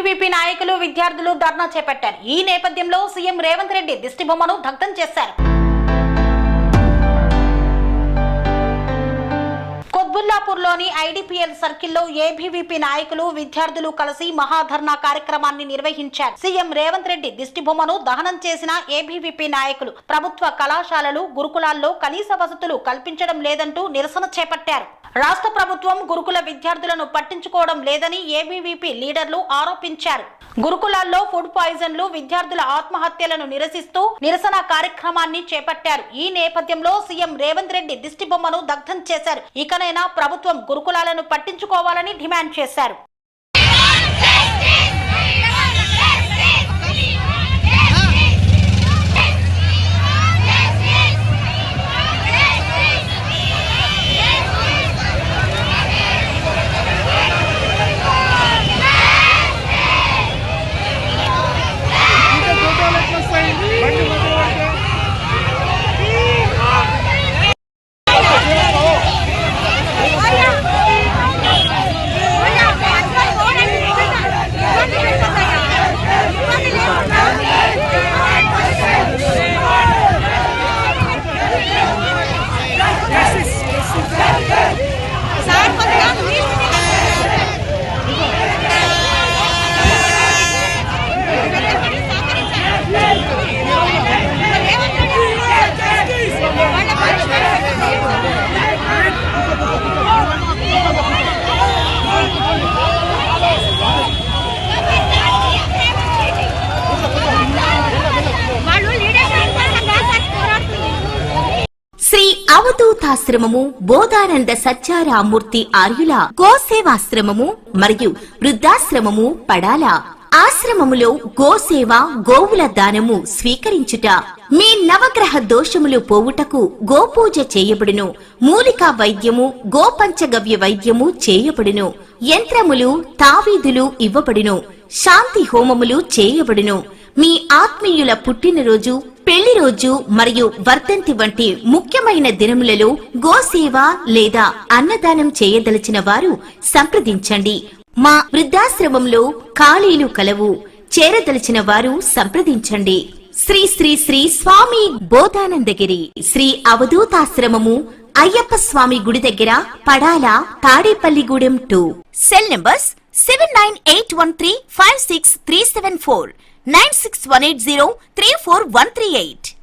ABVP నాయకులు విద్యార్థులు ధర్నా చేపట్టారు. ఈ నేపథ్యంలో సీఎం రేవంత్ రెడ్డి దిష్టిబొమ్మను దగ్ధం చేశారు. కొత్బుల్లాపూర్లోని ఐడిపిఎల్ సర్కిల్లో ఏబీవీపీ నాయకులు విద్యార్థులు కలిసి మహాధర్నా కార్యక్రమాన్ని నిర్వహించారు. సీఎం రేవంత్ రెడ్డి దిష్టిబొమ్మను దహనం చేసిన ఏబీవీపీ నాయకులు ప్రభుత్వ కళాశాలలు, గురుకులాల్లో కనీస వసతులు కల్పించడం లేదంటూ నిరసన చేపట్టారు. రాష్ట్ర ప్రభుత్వం గురుకుల విద్యార్థులను పట్టించుకోవడం లేదని ఏబీవీపీ లీడర్లు ఆరోపించారు. గురుకులాల్లో ఫుడ్ పాయిజన్లు, విద్యార్థుల ఆత్మహత్యలను నిరసిస్తూ నిరసన కార్యక్రమాన్ని చేపట్టారు. ఈ నేపథ్యంలో సీఎం రేవంత్ రెడ్డి దిష్టిబొమ్మను దగ్ధం చేశారు. ఇకనైనా ప్రభుత్వం గురుకులాలను పట్టించుకోవాలని డిమాండ్ చేశారు. అవధూతాశ్రమము, బోధానంద సత్యారామూర్తి ఆర్యుల గోసేవాశ్రమము మరియు వృద్ధాశ్రమము పడాల. ఆశ్రమములో గోసేవ, గోవుల దానము స్వీకరించుట, మీ నవగ్రహ దోషములు పోవుటకు గోపూజ చేయబడును. మూలికా వైద్యము, గోపంచగవ్య వైద్యము చేయబడును. యంత్రములు, తావీదులు ఇవ్వబడును. శాంతి హోమములు చేయబడును. మీ ఆత్మీయుల పుట్టినరోజు, పెళ్లి రోజు మరియు వర్ధంతి వంటి ముఖ్యమైన దినములలో గోసేవ లేదా అన్నదానం చేయదలిచిన వారు సంప్రదించండి. మా వృద్ధాశ్రమంలో ఖాళీలు కలవు. చేరదలిచిన వారు సంప్రదించండి. శ్రీ శ్రీ శ్రీ స్వామి బోధానందగిరి శ్రీ అవధూతాశ్రమము, అయ్యప్ప స్వామి గుడి దగ్గర, పడాల, తాడేపల్లిగూడెం 2. Cell numbers 7981356374, 96180341138.